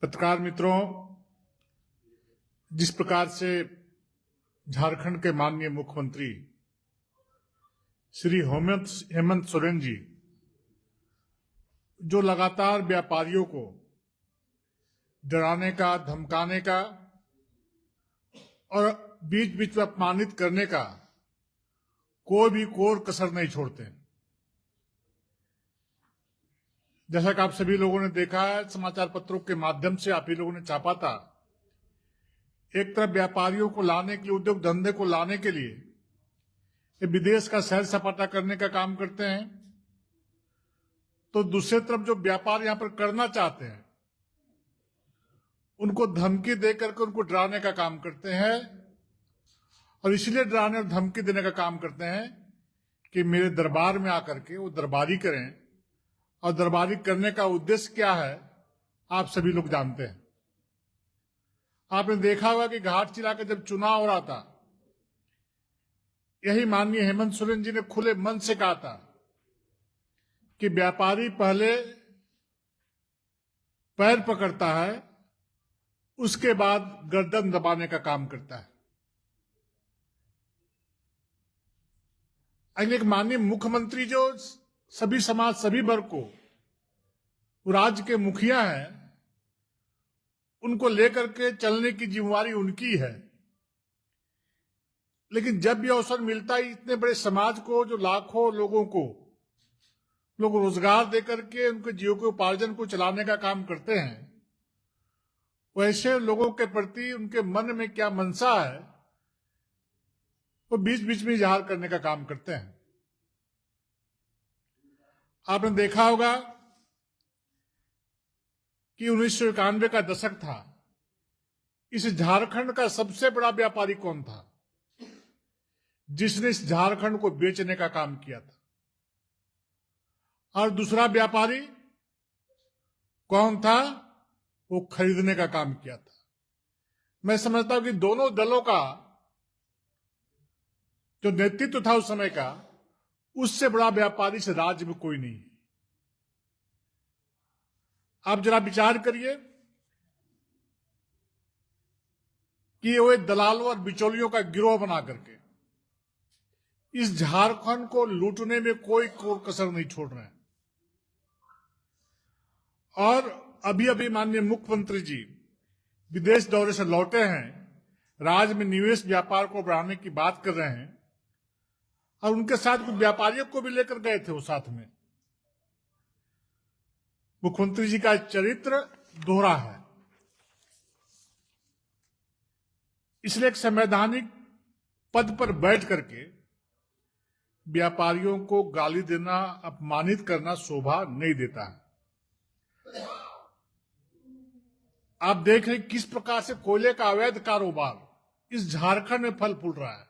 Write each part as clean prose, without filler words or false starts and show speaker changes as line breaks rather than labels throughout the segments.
पत्रकार मित्रों, जिस प्रकार से झारखंड के माननीय मुख्यमंत्री श्री हेमंत सोरेन जी जो लगातार व्यापारियों को डराने का, धमकाने का और बीच बीच में अपमानित करने का कोई भी कोर कसर नहीं छोड़ते। जैसा कि आप सभी लोगों ने देखा है, समाचार पत्रों के माध्यम से आप ही लोगों ने छापा था। एक तरफ व्यापारियों को लाने के लिए, उद्योग धंधे को लाने के लिए ये विदेश का सैर सपाटा करने का काम करते हैं, तो दूसरी तरफ जो व्यापार यहां पर करना चाहते हैं उनको धमकी देकर के उनको डराने का काम करते हैं। और इसलिए डराने और धमकी देने का काम करते हैं कि मेरे दरबार में आकर के वो दरबारी करें, और दरबारी करने का उद्देश्य क्या है आप सभी लोग जानते हैं। आपने देखा होगा कि घाट जिला का जब चुनाव हो रहा था, यही माननीय हेमंत सोरेन जी ने खुले मन से कहा था कि व्यापारी पहले पैर पकड़ता है, उसके बाद गर्दन दबाने का काम करता है। एक माननीय मुख्यमंत्री जो सभी समाज, सभी वर्ग को, राज्य के मुखिया हैं, उनको लेकर के चलने की जिम्मेवारी उनकी है। लेकिन जब भी अवसर मिलता है इतने बड़े समाज को, जो लाखों लोगों को लोग रोजगार देकर के उनके जीविकोपार्जन को चलाने का काम करते हैं, वैसे लोगों के प्रति उनके मन में क्या मनसा है वो बीच बीच में इजहार करने का काम करते हैं। आपने देखा होगा कि 1991 का दशक था। इस झारखंड का सबसे बड़ा व्यापारी कौन था जिसने इस झारखंड को बेचने का काम किया था, और दूसरा व्यापारी कौन था, वो खरीदने का काम किया था। मैं समझता हूं कि दोनों दलों का जो नेतृत्व था उस समय का, उससे बड़ा व्यापारी इस राज्य में कोई नहीं है। आप जरा विचार करिए कि वो दलालों और बिचौलियों का गिरोह बना करके इस झारखंड को लूटने में कोई कसर नहीं छोड़ रहे हैं। और अभी अभी माननीय मुख्यमंत्री जी विदेश दौरे से लौटे हैं, राज्य में निवेश व्यापार को बढ़ाने की बात कर रहे हैं, और उनके साथ कुछ व्यापारियों को भी लेकर गए थे वो साथ में। मुख्यमंत्री जी का चरित्र दोहरा है, इसलिए एक संवैधानिक पद पर बैठ करके व्यापारियों को गाली देना, अपमानित करना शोभा नहीं देता है। आप देख रहे किस प्रकार से कोयले का अवैध कारोबार इस झारखंड में फल फूल रहा है।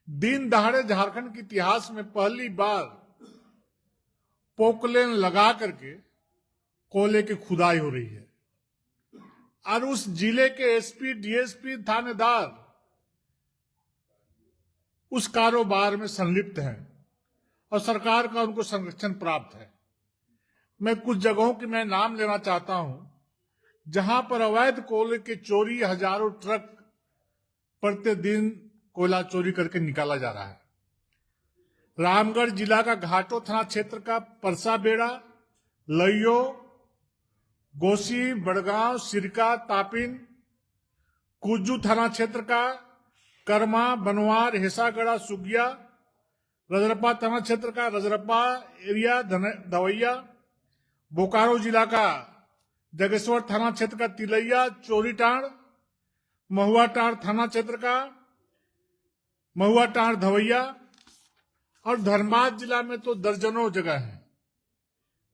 दिन दहाड़े झारखंड के इतिहास में पहली बार पोकलेन लगा करके कोयले की खुदाई हो रही है, और उस जिले के एसपी, डीएसपी, थानेदार उस कारोबार में संलिप्त हैं और सरकार का उनको संरक्षण प्राप्त है। मैं कुछ जगहों की मैं नाम लेना चाहता हूं जहां पर अवैध कोयले की चोरी, हजारों ट्रक प्रतिदिन कोयला चोरी करके निकाला जा रहा है। रामगढ़ जिला का घाटो थाना क्षेत्र का परसा बेड़ा, लइयो, गोसी, बड़गांव, सिरका, तापिन, कुज्जू थाना क्षेत्र का कर्मा, बनवार, हेसागढ़ा, सुगिया, रजरप्पा थाना क्षेत्र का रजरप्पा एरिया, धवैया, बोकारो जिला का जगेश्वर थाना क्षेत्र का तिलैया, चोरीटांड़, महुआटांड़ थाना क्षेत्र का महुआटांड़, धवैया, और धनबाद जिला में तो दर्जनों जगह है।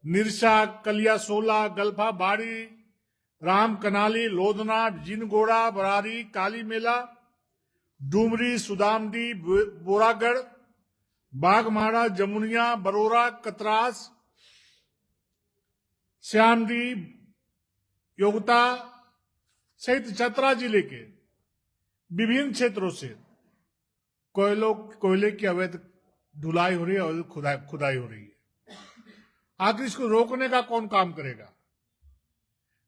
निरसा, कलियासोला, गल्फा बाड़ी, राम कनाली, लोधना, जिनगोड़ा, बरारी, काली मेला, डूमरी, सुदामडी, बोरागढ़, बागमाड़ा, जमुनिया, बरोरा, कतरास, श्यामडी, योगता सहित चतरा जिले के विभिन्न क्षेत्रों से कोयले की अवैध ढुलाई हो रही है और खुदाई हो रही है। आखिर इसको रोकने का कौन काम करेगा?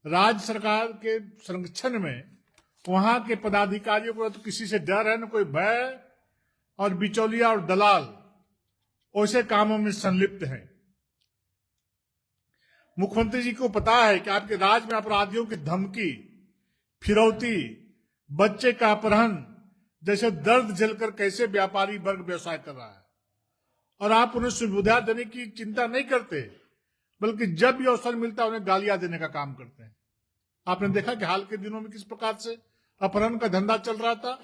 राज्य सरकार के संरक्षण में वहां के पदाधिकारियों को तो किसी से डर है, न कोई भय, और बिचौलिया और दलाल ऐसे कामों में संलिप्त हैं। मुख्यमंत्री जी को पता है कि आपके राज्य में अपराधियों की धमकी, फिरौती, बच्चे का अपहरण जैसे दर्द झेलकर कैसे व्यापारी वर्ग व्यवसाय कर रहा है, और आप उन्हें सुविधा देने की चिंता नहीं करते, बल्कि जब भी अवसर मिलता है उन्हें गालियां देने का काम करते हैं। आपने देखा कि हाल के दिनों में किस प्रकार से अपहरण का धंधा चल रहा था।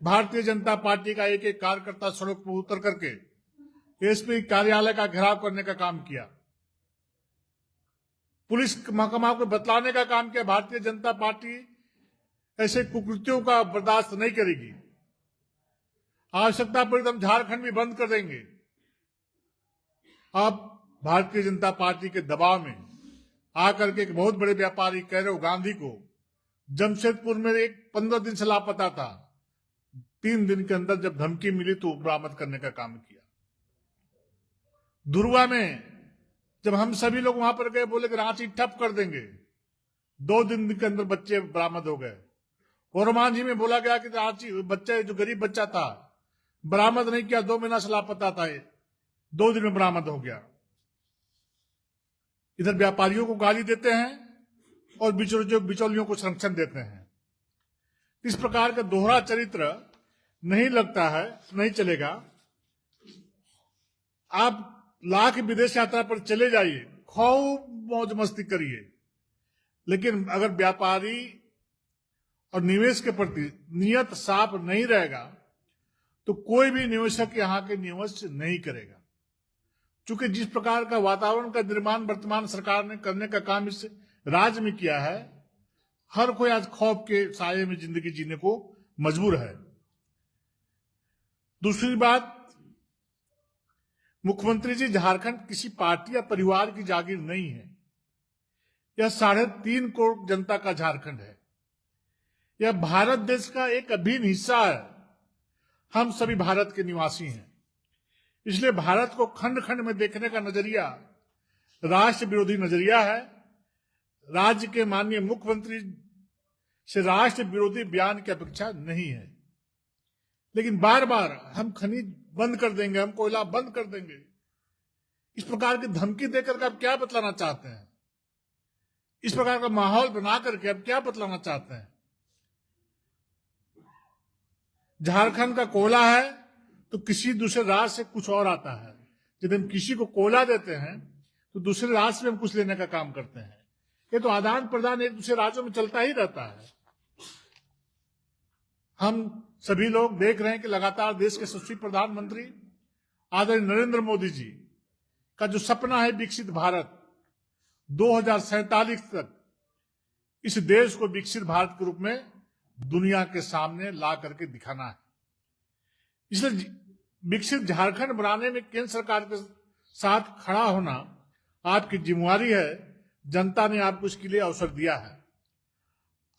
भारतीय जनता पार्टी का एक एक कार्यकर्ता सड़क पर उतर करके एसपी कार्यालय का घेराव करने का काम किया, पुलिस महकमा को बतलाने का काम किया। भारतीय जनता पार्टी ऐसे कुकृत्यों का बर्दाश्त नहीं करेगी। आवश्यकता पड़ी तो हम झारखंड भी बंद कर देंगे। अब भारतीय जनता पार्टी के दबाव में आकर के एक बहुत बड़े व्यापारी कैरव गांधी को जमशेदपुर में एक 15 दिन से लापता था, 3 दिन के अंदर जब धमकी मिली तो बरामद करने का काम किया। दुर्वा में जब हम सभी लोग वहां पर गए, बोले कि रांची ठप कर देंगे, 2 दिन के अंदर बच्चे बरामद हो गए। और मांझी में बोला गया कि रांची बच्चा, जो गरीब बच्चा था, बरामद नहीं किया, 2 महीना से लापता था, 2 दिन में बरामद हो गया। इधर व्यापारियों को गाली देते हैं और बिचौलियों को संरक्षण देते हैं। इस प्रकार का दोहरा चरित्र नहीं लगता है, नहीं चलेगा। आप लाख विदेश यात्रा पर चले जाइए, खूब मौज मस्ती करिए, लेकिन अगर व्यापारी और निवेश के प्रति नियत साफ नहीं रहेगा तो कोई भी निवेशक यहां के निवेश नहीं करेगा। चूंकि जिस प्रकार का वातावरण का निर्माण वर्तमान सरकार ने करने का काम इस राज्य में किया है, हर कोई आज खौफ के साये में जिंदगी जीने को मजबूर है। दूसरी बात, मुख्यमंत्री जी, झारखंड किसी पार्टी या परिवार की जागीर नहीं है। यह 3.5 करोड़ जनता का झारखंड है। यह भारत देश का एक अभिन्न हिस्सा है। हम सभी भारत के निवासी हैं, इसलिए भारत को खंड खंड में देखने का नजरिया राष्ट्र विरोधी नजरिया है। राज्य के माननीय मुख्यमंत्री से राष्ट्र विरोधी बयान की अपेक्षा नहीं है, लेकिन बार बार हम खनिज बंद कर देंगे, हम कोयला बंद कर देंगे, इस प्रकार की धमकी देकर के आप क्या बतलाना चाहते हैं? इस प्रकार का माहौल बना करके आप क्या बतलाना चाहते हैं? झारखंड का कोयला है तो किसी दूसरे राज्य से कुछ और आता है। जब हम किसी को कोयला देते हैं तो दूसरे राज्य से हम कुछ लेने का काम करते हैं। ये तो आदान प्रदान एक दूसरे राज्यों में चलता ही रहता है। हम सभी लोग देख रहे हैं कि लगातार देश के यशस्वी प्रधानमंत्री आदरणीय नरेंद्र मोदी जी का जो सपना है विकसित भारत, 2047 तक इस देश को विकसित भारत के रूप में दुनिया के सामने ला करके दिखाना है। इसलिए विकसित झारखंड बनाने में केंद्र सरकार के साथ खड़ा होना आपकी जिम्मेवारी है। जनता ने आपको इसके लिए अवसर दिया है।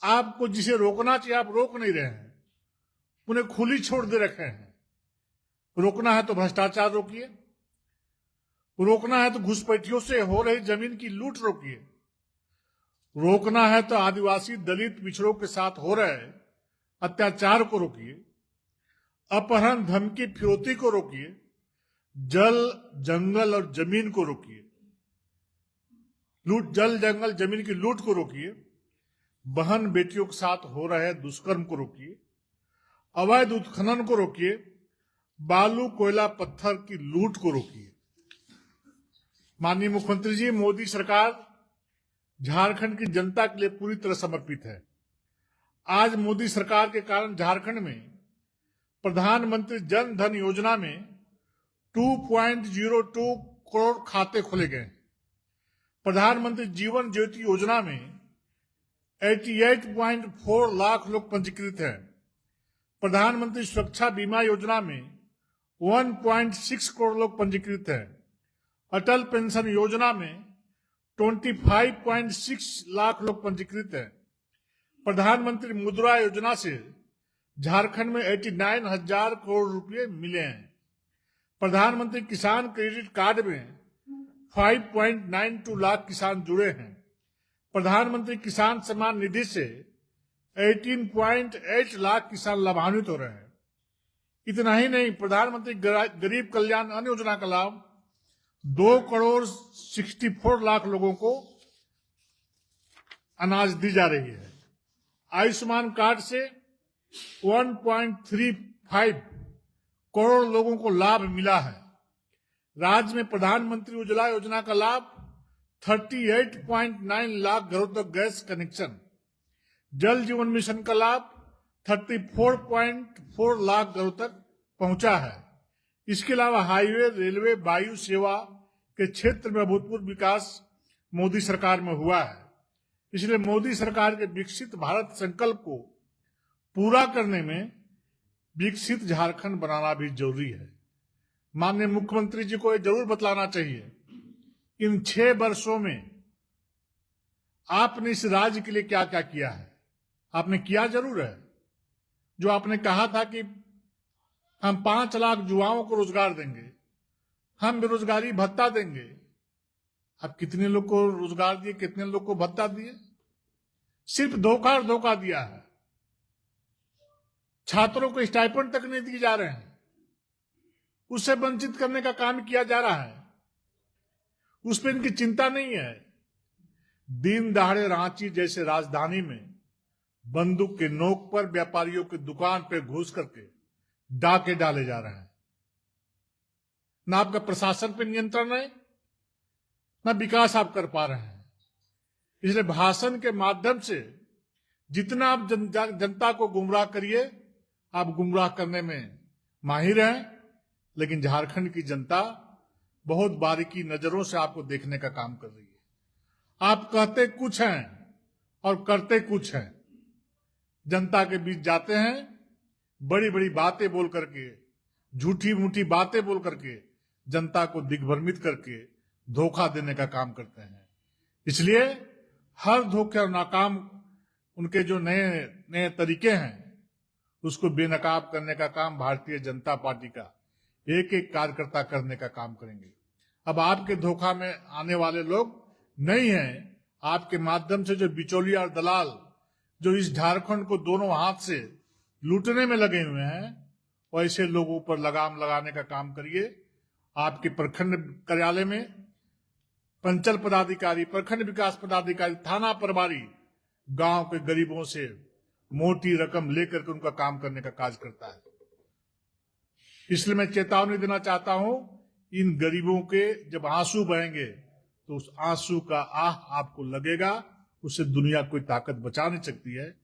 आपको जिसे रोकना चाहिए आप रोक नहीं रहे हैं, उन्हें खुली छोड़ दे रखे हैं। रोकना है तो भ्रष्टाचार रोकिए, रोकना है तो घुसपैठियों से हो रही जमीन की लूट रोकिए, रोकना है तो आदिवासी दलित पिछड़ों के साथ हो रहे अत्याचार को रोकिए, अपहरण धमकी फिरौती को रोकिए, जल जंगल और जमीन को रोकिए, लूट जल जंगल जमीन की लूट को रोकिए, बहन बेटियों के साथ हो रहे दुष्कर्म को रोकिए, अवैध उत्खनन को रोकिए, बालू कोयला पत्थर की लूट को रोकिए। माननीय मुख्यमंत्री जी, मोदी सरकार झारखंड की जनता के लिए पूरी तरह समर्पित है। आज मोदी सरकार के कारण झारखंड में प्रधानमंत्री जन धन योजना में 2.02 करोड़ खाते खोले गए। प्रधानमंत्री जीवन ज्योति योजना में 88.4 लाख लोग पंजीकृत हैं। प्रधानमंत्री सुरक्षा बीमा योजना में 1.6 करोड़ लोग पंजीकृत हैं। अटल पेंशन योजना में 25.6 लाख लोग पंजीकृत हैं। प्रधानमंत्री मुद्रा योजना से झारखंड में 89,000 करोड़ रुपए मिले हैं। प्रधानमंत्री किसान क्रेडिट कार्ड में 5.92 लाख किसान जुड़े हैं। प्रधानमंत्री किसान सम्मान निधि से 18.8 लाख किसान लाभान्वित हो रहे हैं। इतना ही नहीं, प्रधानमंत्री गरीब कल्याण अन्न योजना का लाभ 2.64 करोड़ लोगों को अनाज दी जा रही है। आयुष्मान कार्ड से 1.35 करोड़ लोगों को लाभ मिला है। राज्य में प्रधानमंत्री उज्ज्वला योजना का लाभ 38.9 लाख घरों तक गैस कनेक्शन, जल जीवन मिशन का लाभ 34.4 लाख घरों तक पहुंचा है। इसके अलावा हाईवे, रेलवे, वायु सेवा के क्षेत्र में अभूतपूर्व विकास मोदी सरकार में हुआ है। इसलिए मोदी सरकार के विकसित भारत संकल्प को पूरा करने में विकसित झारखंड बनाना भी जरूरी है। माननीय मुख्यमंत्री जी को यह जरूर बतलाना चाहिए, इन 6 वर्षों में आपने इस राज्य के लिए क्या क्या किया है। आपने किया जरूर है। जो आपने कहा था कि हम 5 लाख युवाओं को रोजगार देंगे, हम बेरोजगारी भत्ता देंगे। अब कितने लोग को रोजगार दिए, कितने लोग को भत्ता दिए? सिर्फ धोखा दिया है। छात्रों को स्टाइपेंड तक नहीं दिए जा रहे हैं, उससे वंचित करने का काम किया जा रहा है। उस पर इनकी चिंता नहीं है। दिन दहाड़े रांची जैसे राजधानी में बंदूक के नोक पर व्यापारियों की दुकान पे घुस करके डाके डाले जा रहे हैं। ना आपका प्रशासन पे नियंत्रण है, ना विकास आप कर पा रहे हैं। इसलिए भाषण के माध्यम से जितना आप जनता को गुमराह करिए, आप गुमराह करने में माहिर हैं। लेकिन झारखंड की जनता बहुत बारीकी नजरों से आपको देखने का काम कर रही है। आप कहते कुछ हैं और करते कुछ हैं। जनता के बीच जाते हैं, बड़ी बड़ी बातें बोल करके, झूठी मूठी बातें बोल करके जनता को दिग्भ्रमित करके धोखा देने का काम करते हैं। इसलिए हर धोखे और नाकाम उनके जो नए नए तरीके हैं, उसको बेनकाब करने का काम भारतीय जनता पार्टी का एक एक कार्यकर्ता करने का काम करेंगे। अब आपके धोखा में आने वाले लोग नहीं हैं। आपके माध्यम से जो बिचौलिया और दलाल जो इस झारखंड को दोनों हाथ से लूटने में लगे हुए हैं, वैसे लोगों पर लगाम लगाने का काम करिए। आपके प्रखंड कार्यालय में पंचल पदाधिकारी, प्रखंड विकास पदाधिकारी, थाना प्रभारी गांव के गरीबों से मोटी रकम लेकर के उनका काम करने का कार्य करता है। इसलिए मैं चेतावनी देना चाहता हूं, इन गरीबों के जब आंसू बहेंगे तो उस आंसू का आह आपको लगेगा, उससे दुनिया कोई ताकत बचा नहीं सकती है।